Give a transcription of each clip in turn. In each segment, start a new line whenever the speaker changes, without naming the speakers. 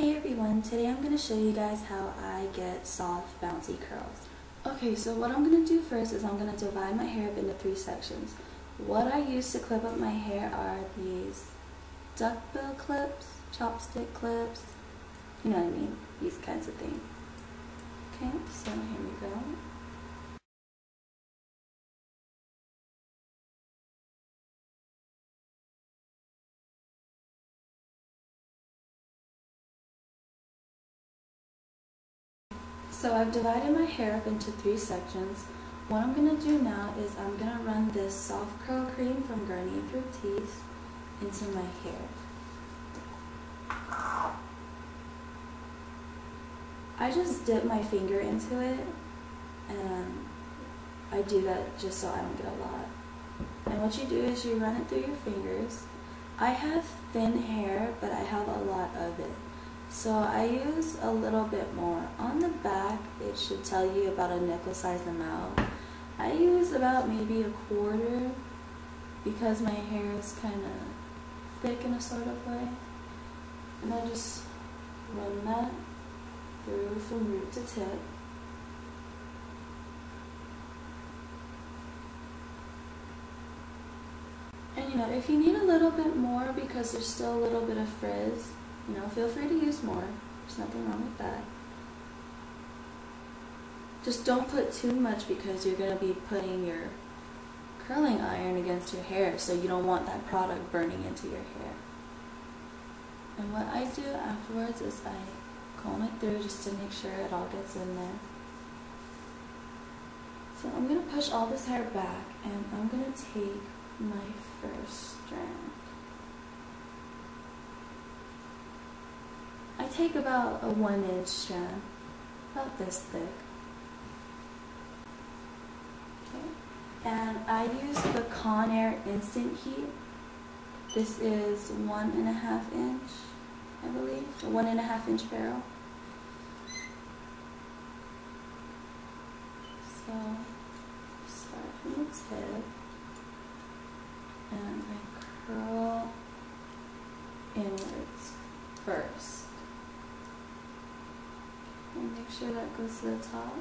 Hey everyone, today I'm going to show you guys how I get soft bouncy curls. Okay, so what I'm going to do first is I'm going to divide my hair up into 3 sections. What I use to clip up my hair are these duckbill clips, chopstick clips, you know what I mean, these kinds of things. Okay, so here we go. So I've divided my hair up into 3 sections. What I'm going to do now is I'm going to run this soft curl cream from Garnier Fructis into my hair. I just dip my finger into it, and I do that just so I don't get a lot. And what you do is you run it through your fingers. I have thin hair, but I have a lot of it. So I use a little bit more. On the back, it should tell you about a nickel-sized amount. I use about maybe 1/4 because my hair is kind of thick in a sort of way. And I just run that through from root to tip. And you know, if you need a little bit more because there's still a little bit of frizz, you know, feel free to use more. There's nothing wrong with that. Just don't put too much because you're going to be putting your curling iron against your hair, so you don't want that product burning into your hair. And what I do afterwards is I comb it through just to make sure it all gets in there. So I'm going to push all this hair back, and I'm going to take my first strand. I take about a 1-inch strand, about this thick. Okay. And I use the Conair Instant Heat. This is 1.5 inch, I believe, a 1.5 inch barrel. So start from the tip, and I curl inwards first. And make sure that goes to the top.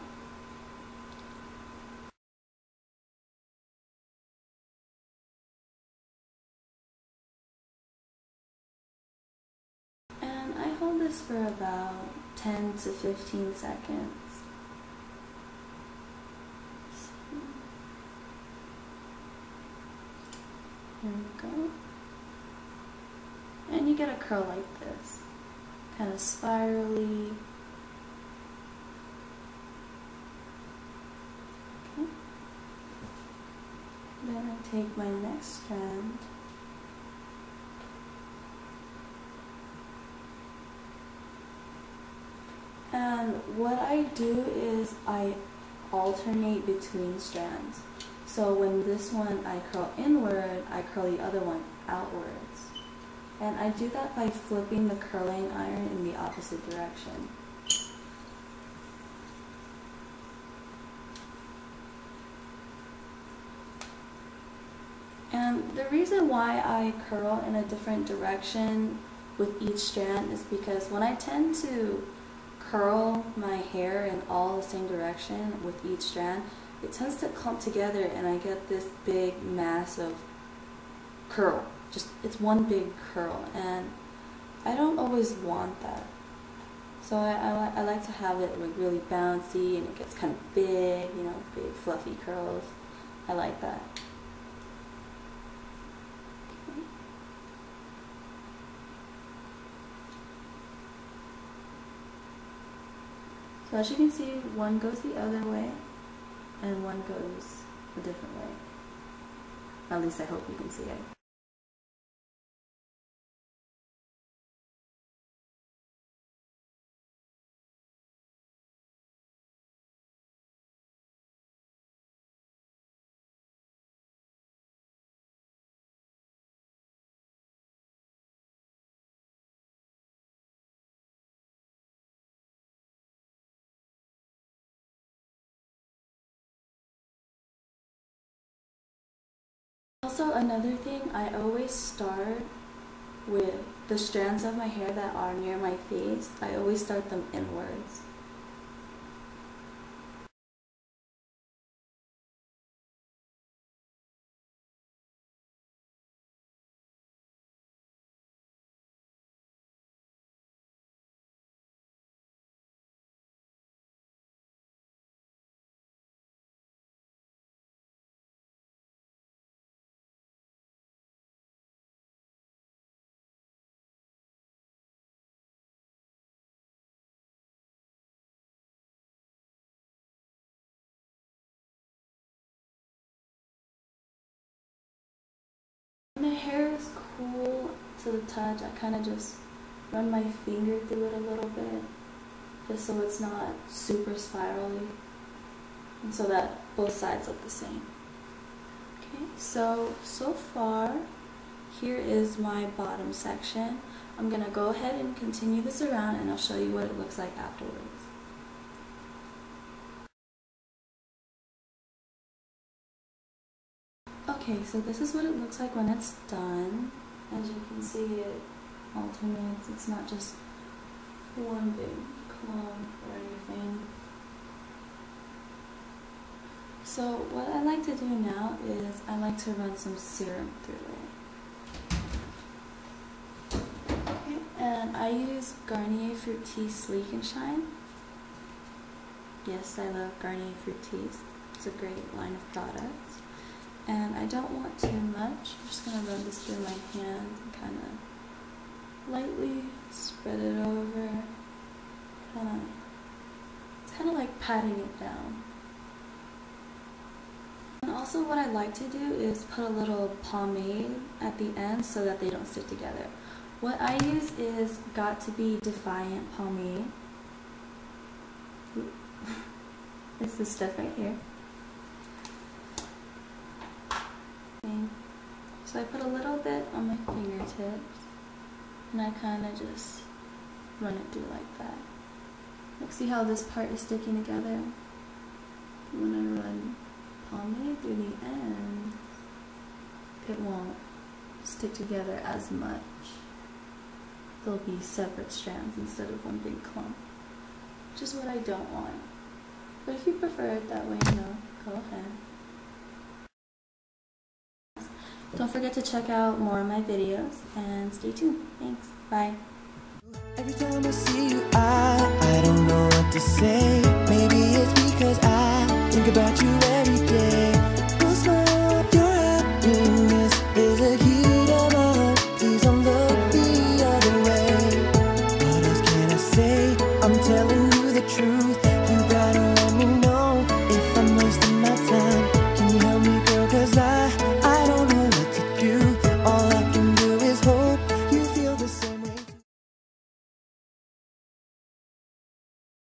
And I hold this for about 10 to 15 seconds. So, here we go. And you get a curl like this, kind of spirally. Then I take my next strand and what I do is I alternate between strands. So when this one I curl inward, I curl the other one outwards. And I do that by flipping the curling iron in the opposite direction. And the reason why I curl in a different direction with each strand is because when I tend to curl my hair in all the same direction with each strand, it tends to clump together and I get this big mass of curl. It's one big curl, and I don't always want that. So I like to have it like really bouncy and it gets kind of big, you know, big fluffy curls. I like that. So as you can see, one goes the other way, and one goes a different way. At least I hope you can see it. Also, another thing, I always start with the strands of my hair that are near my face, I always start them inwards. When my hair is cool to the touch, I kind of just run my finger through it a little bit, just so it's not super spirally, and so that both sides look the same. Okay, so far, here is my bottom section. I'm going to go ahead and continue this around, and I'll show you what it looks like afterwards. Okay, so this is what it looks like when it's done. As you can see, it alternates. It's not just one big clump or anything. So what I like to do now is I like to run some serum through it. Okay, and I use Garnier Fructis Sleek and Shine. Yes, I love Garnier Fructis. It's a great line of products. And I don't want too much. I'm just going to run this through my hand and kind of lightly spread it over. It's kind of like patting it down. And also what I like to do is put a little pomade at the end so that they don't stick together. What I use is Got to Be Defiant pomade. It's this stuff right here. So I put a little bit on my fingertips, and I kind of just run it through like that. Look, see how this part is sticking together? When I run pomade through the end, it won't stick together as much. They'll be separate strands instead of one big clump, which is what I don't want. But if you prefer it that way, go ahead. Don't forget to check out more of my videos and stay tuned. Thanks. Bye.
Every time I see you, I don't know what to say. Maybe it's because I think about you